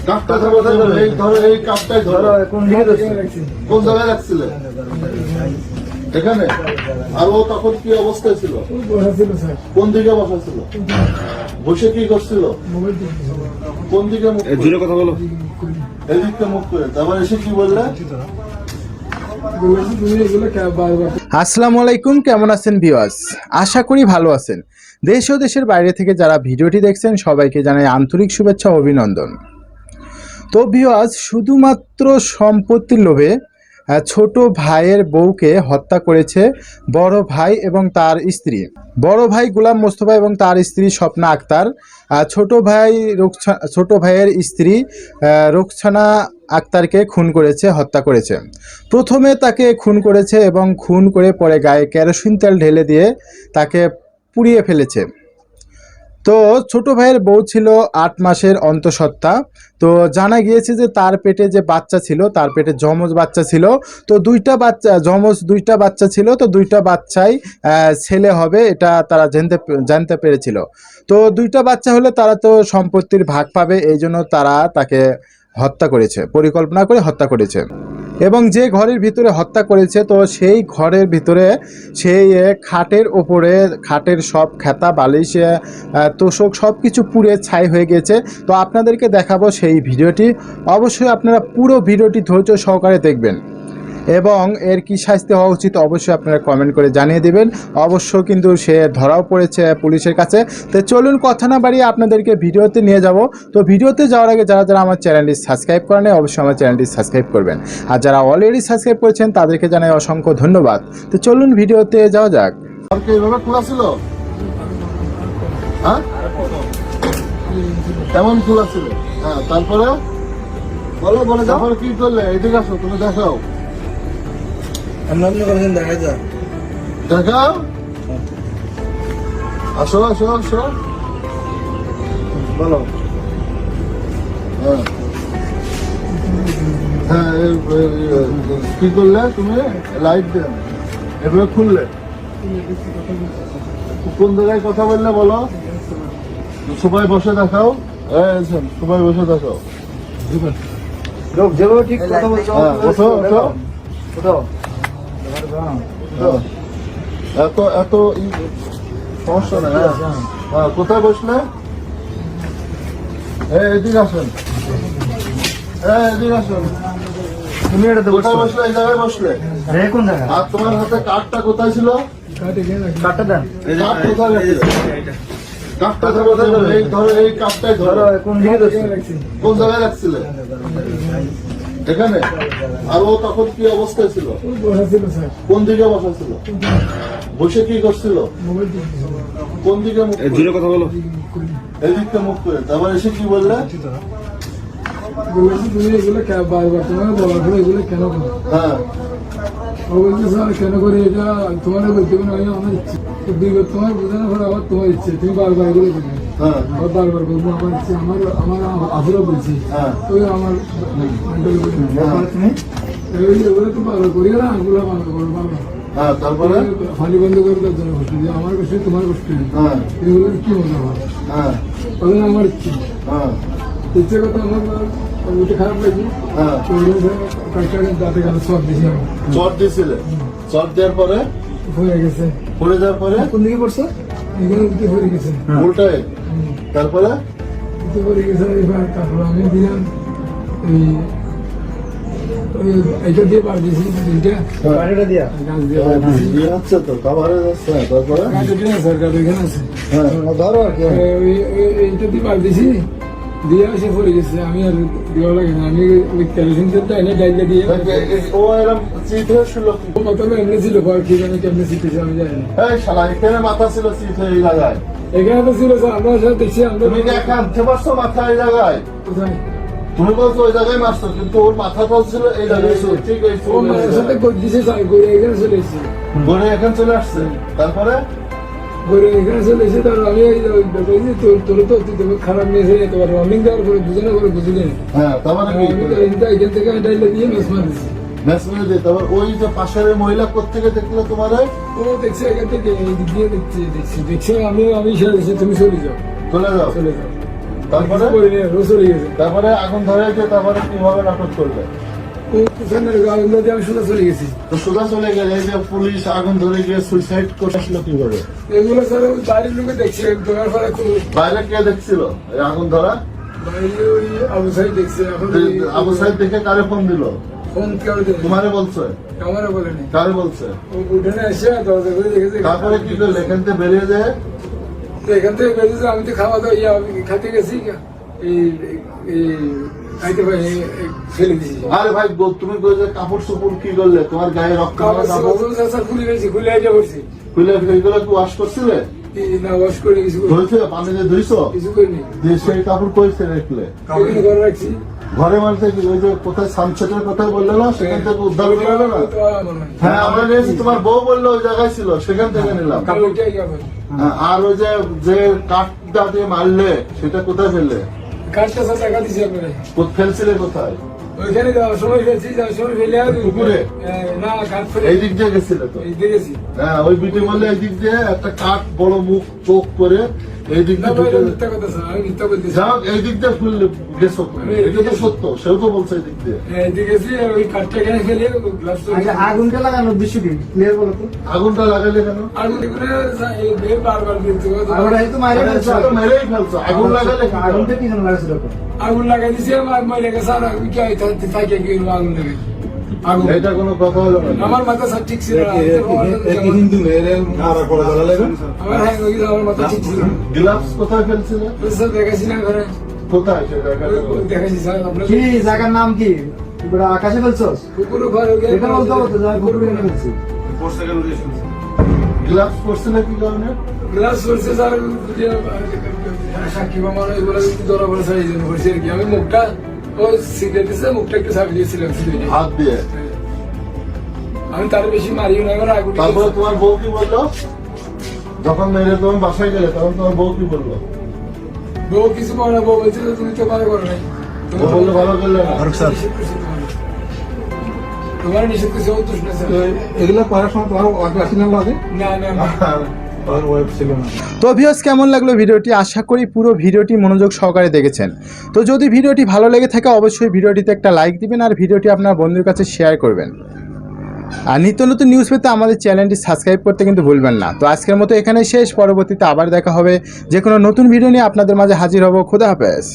কাপটা ধরো, এই ধরো, এই কাপটাই ধরো। কোন জায়গায় রাখছিলে? এখানে। আর ও তখন কি অবস্থায় ছিল? কোন দিকে বসা ছিল? বসে কি করছিল? কোন দিকে মুখ? জোরে কথা বলো। এদিকটা মুখ করে। তারপর এসে কি বললে? আসসালামু আলাইকুম, কেমন আছেন ভিউয়ার্স? আশা করি ভালো আছেন। দেশ ও দেশের বাইরে থেকে যারা ভিডিওটি দেখছেন সবাইকে জানাই আন্তরিক শুভেচ্ছা ও অভিনন্দন। তো ভিউয়ার্স, শুধুমাত্র সম্পত্তির লোভে ছোট ভাইয়ের বউকে হত্যা করেছে বড় ভাই এবং তার স্ত্রী। বড় ভাই গোলাম মোস্তফা এবং তার স্ত্রী স্বপ্না আক্তার, ছোট ভাইয়ের স্ত্রী রুকসানা আক্তারকে খুন করেছে, হত্যা করেছে। প্রথমে তাকে খুন করেছে এবং খুন করে পরে গায়ে কেরোসিন তেল ঢেলে দিয়ে তাকে পুড়িয়ে ফেলেছে। তো ছোট ভাইয়ের বউ ছিল 8 মাসের অন্তঃসত্ত্বা। তো জানা গিয়েছে যে তার পেটে যে বাচ্চা ছিল, তার পেটে যমজ বাচ্চা ছিল। তো দুইটা বাচ্চা ছিল। তো দুইটা বাচ্চাই ছেলে হবে, এটা তারা জানতে পেরেছিল। তো দুইটা বাচ্চা হলে তারা তো সম্পত্তির ভাগ পাবে, এই জন্য তারা তাকে হত্যা করেছে, পরিকল্পনা করে হত্যা করেছে। এবং যে ঘরের ভিতরে হত্যা করেছে, তো সেই ঘরের ভিতরে সেই খাটের ওপরে খাটের সব খাতা বালিশ তোষক সব কিছু পুড়ে ছাই হয়ে গেছে। তো আপনাদেরকে দেখাবো সেই ভিডিওটি। অবশ্যই আপনারা পুরো ভিডিওটি ধৈর্য সহকারে দেখবেন এবং এর কি শাস্তি হওয়া উচিত অবশ্যই আপনারা কমেন্ট করে জানিয়ে দেবেন। অবশ্য কিন্তু সে ধরাও পড়েছে পুলিশের কাছে। তো চলুন কথা না বাড়িয়ে আপনাদেরকে ভিডিওতে নিয়ে যাব। তো ভিডিওতে যাওয়ার আগে যারা যারা আমার চ্যানেলটি সাবস্ক্রাইব করেন অবশ্যই আমার চ্যানেলটি সাবস্ক্রাইব করবেন, আর যারা অলরেডি সাবস্ক্রাইব করেছেন তাদেরকে জানাই অসংখ্য ধন্যবাদ। তো চলুন ভিডিওতে যাওয়া যাক। আর কি এইভাবে খোলা ছিল? হ্যাঁ, কেমন খোলা ছিল? হ্যাঁ, তারপরে বলো, বলে তারপরে কি করলে? এদিকে আসো, তুমি দেখাও। দেখাও, আসো আসো আসো, বলো। হ্যাঁ হ্যাঁ, কি করলে তুমি? লাইট দেন, এভাবে খুললে। কোন জায়গায় কথা বললে বলো? সবাই বসে দেখাও। সবাই বসে দেখাও। ঠিক কথা বলছো। ওঠো ওঠো ওঠো। এত এত সমস্যা নেই। হ্যাঁ, কোথায় বসলে? এদিকে আসেন, এদিকে আসেন। তুমি এটাতে কোথায় বসলে? এই জায়গায় বসলে। কোন জায়গা? আর তোমার হাতে কার্ডটা কোথায় ছিল? কাটটা দেন। কার্ড কোথায় রাখছিলে? কার্ডটা ধরো, এই ধরো, এই কার্ডটাই ধরো। কোন দিকে কোন জায়গায় রাখছিলে? এখানে। আর ও তখন কি অবস্থায় ছিল? কোন দিকে বসা ছিল? বসে কি করছিল? কোন দিকে মুখ? জোরে কথা বলো। এদিকটা মুখ করে। তারপর এসে কি বললে? হ্যাঁ, কেন করে এটা তোমার বলতে আমার ইচ্ছে, তোমার বোঝানোর পর আবার তোমার ইচ্ছে, তুমি বারবার এগুলো করবে। হ্যাঁ, বারবার করবো, আমার ইচ্ছে, আমার আফুরা বলছি। হ্যাঁ। তো আমার ওগুলো তো বারবার করি না, ওগুলো বারবার করো বারবার। হ্যাঁ, তারপরে ফানি বন্ধ করে তার জন্য করছি যে আমার কষ্ট তোমার কষ্ট নেই। হ্যাঁ, এগুলো কি মনে হয়? হ্যাঁ, তখন আমার ইচ্ছে, হ্যাঁ, ইচ্ছে কথা আমার ওইটা খারাপ লাগছে। হ্যাঁ। কয়েকটা দাঁতে গেল সব দিয়েছি আমি। চট দিয়েছিলে? চট দেওয়ার পরে হয়ে গেছে। পড়ে যাওয়ার পরে কোন দিকে পড়ছো? এগুলো উঠে হয়ে গেছে। উল্টায়। তারপরে উঠে পড়ে গেছে। এবার তারপর আমি দিলাম এটা দিয়ে বার দিয়েছি, দুইটা বাড়িটা দিয়া। গাছ দিয়ে বার দিয়েছি। ইয়ে হচ্ছে তো, কাভারে যাচ্ছে। তারপরে গাছ এখানে আছে, গাছ এখানে আছে। হ্যাঁ, ধরো আর কি। এইটা দিয়ে বার দিয়েছি, দিয়ে এসে পড়ে গেছে। আমি আর দেওয়া লাগে না, আমি ওই কেরোসিন তেলটা এনে ডাইলে দিয়ে ও এরকম চিট হয়েছিল কি? প্রথমে এমনি ছিল, পর কি জানি কেমনি শিখেছি আমি জানি না। এই শালা, এখানে মাথা ছিল চিট হয়ে এই জায়গায়। এখানে তো ছিল স্যার, আমরা সব দেখছি। আমরা তুমি কি একা আনতে পারছো মাথা এই জায়গায়? কোথায়? তুমি বলছো ওই জায়গায় মারছো, কিন্তু ওর মাথাটা ছিল এই জায়গায়। ঠিক আছে, ও মায়ের সাথে দিছে স্যার, গড়ে এখানে চলে এসেছি। বলে এখানে চলে আসছে। তারপরে গড়ে এখানে চলে এসে তার আমি তোর তো তুই খারাপ নিয়েছে, তোমার রনিং দেওয়ার পরে দুজনে করে বুঝলি। হ্যাঁ, তারপরে কি? এখান থেকে ডাইলে দিয়ে মেস মার দিছি। ম্যাচ মেরে দিয়ে তারপর ওই যে পাশের মহিলা কোত্থেকে দেখলো তোমার? ও দেখছে এখান থেকে, এই দিক দিয়ে দেখছি। আমি সেরে দিচ্ছি, তুমি চলে যাও, চলে যাও। চলে যাও। তারপরে চলে গেছে তারপরে আগুন ধরেছে, তারপরে কিভাবে নাটক করলে? ও পিছনে আগুন ধরে আমি সোজা চলে গেছি। তো সোজা চলে গেলে এই যে পুলিশ আগুন ধরে গিয়ে সুইসাইড করে আসলো কিভাবে? এগুলো স্যার ওই বাইরের লোকে দেখছে দোকান ফাড়া খুব বাইরে কে দেখছিল এই আগুন ধরা? বাইরে ওই আবু সাইড দেখছে। এখন আবু সাহেব দেখে কারে ফোন দিল? ফোন কেউ দেয় তোমারে বলছে? আমারও বলেনি। কারে বলছে? ও উঠোনে এসে দরজা করে দেখেছে। তারপরে কি করলে? এখান থেকে বেরিয়ে যায় তো এখান থেকে বেরিয়েছে, আমি তো খাওয়া দাওয়া খাতে গেছি এই খাইতে পারি ফেলে দিয়েছি। আরে ভাই তুমি যে কাপড় চোপড় কি করলে? তোমার গায়ে রক্ত খুলে গেছি, খুলে আইটা করছি। খুলে এইগুলো কি ওয়াশ করছিলে? না ওয়াশ করে কিছু ধুয়েছে? পানি দিয়ে ধুইছো? কিছু করিনি। দিয়ে সেই কাপড় কইছে রাখলে? এখানে ঘরে রাখছি। ঘরে মানতে কি ওই যে কোথায় সানসেটের কথা বললে না, সেখান থেকে উদ্ধার করে আনো না? হ্যাঁ আমরা নিয়েছি, তোমার বউ বললো ওই জায়গায় ছিল, সেখান থেকে নিলাম। হ্যাঁ, আর ওই যে কাঠটা দিয়ে মারলে সেটা কোথায় ফেললে? কাঠটা সব টাকা দিছি আপনারা। ফেলছিলে কোথায়? ওইখানে যাওয়ার সময় ফেলছি, যাওয়ার সময় ফেলে পুকুরে? না কাঠ ফেলে এই দিক দিয়ে গেছিলে তো? এই দেখেছি। হ্যাঁ, ওই বিটি বললে এই দিক দিয়ে একটা কাঠ বড় মুখ চোখ করে এই দিক না দিয়ে ভাই, ঢুকে- মিথ্যা কথা স্যার, আমি মিথ্যা বলতেছি। যাও এই দিক দিয়ে ফুললে গেছো তুমি। এটা তো সত্য, সেও তো বলছে এই দিক দিয়ে। এই দেখেছি, ওই কাঠটা এখানে ফেলে গ্লাস আচ্ছা আগুনটা লাগানোর দৃশ্য কি ক্লিয়ার বলো তো? আগুনটা লাগাইলে কেন? আগুন করে এই বারবার বলতে আগুনটা এই তো মাইরে ফেলছো। সেটা তো মেরেই ফেলছো, আগুন লাগাইলে কি করো? আগুনটা কি জন্য লাগাইছিল? আগুন লাগাই দিছে, আমার মাইরে গেছে। আর আমি কি থাকে কি আগুন লাগে আগুন। এটা কোনো কথা হলো না। আমার মাথা সব ঠিক ছিল না। হিন্দু মেয়েরা খারাপ করে জ্বালালে আমার হ্যাঁ ওই আমার মাথা ঠিক ছিল না। গ্লাভস কোথায় ফেলছিলে? স্যার দেখাছি না ঘরে, কোথায় সেটা দেখাতে বলো। দেখাছি স্যার আপনার কি জায়গার নাম কি? পুরো আকাশে ফেলছস? কুকুর ঘর এটা বলতে হবে তো যা পুকুরে এনে ফেলছি। গ্লাভস পরছিলে কি কারণে? গ্লাস চলছে স্যার, সাক্ষী বা মানে এগুলো ধরা পড়ে স্যার, এই জন্য করছি আর কি। আমি মুখটা ও সিগারেট দিয়েছে, মুখটা একটু চাপি দিয়েছিলাম শুধু। হাত দিয়ে। আমি তার বেশি মারিও না, আমার আগুন তারপরে তোমার বউ কি বললো? যখন মেরে তুমি বাসায় গেলে তখন তোমার বউ কি বললো? বউ কিছু করে না, বউ বলছে যে তুমি তো ভালো করো নাই। ও বললো ভালো করলে না। তোমার নিষেধ করছে, ও তুষ না স্যার। এগুলো করার সময় তোমার ওয়াইফ আসছিল লাগে? না না না। আর ওয়াইফ ছিল না। তো ভিউয়ার্স, কেমন লাগলো ভিডিওটি? আশা করি পুরো ভিডিওটি মনোযোগ সহকারে দেখেছেন। তো যদি ভিডিওটি ভালো লেগে থাকে অবশ্যই ভিডিওটিতে একটা লাইক দিবেন আর ভিডিওটি আপনার বন্ধুর কাছে শেয়ার করবেন। আর নিত্য নতুন নিউজ পেতে আমাদের চ্যানেলটি সাবস্ক্রাইব করতে কিন্তু ভুলবেন না। তো আজকের মতো এখানেই শেষ, পরবর্তীতে আবার দেখা হবে যে কোনো নতুন ভিডিও নিয়ে আপনাদের মাঝে হাজির হব। খোদা হাফেজ।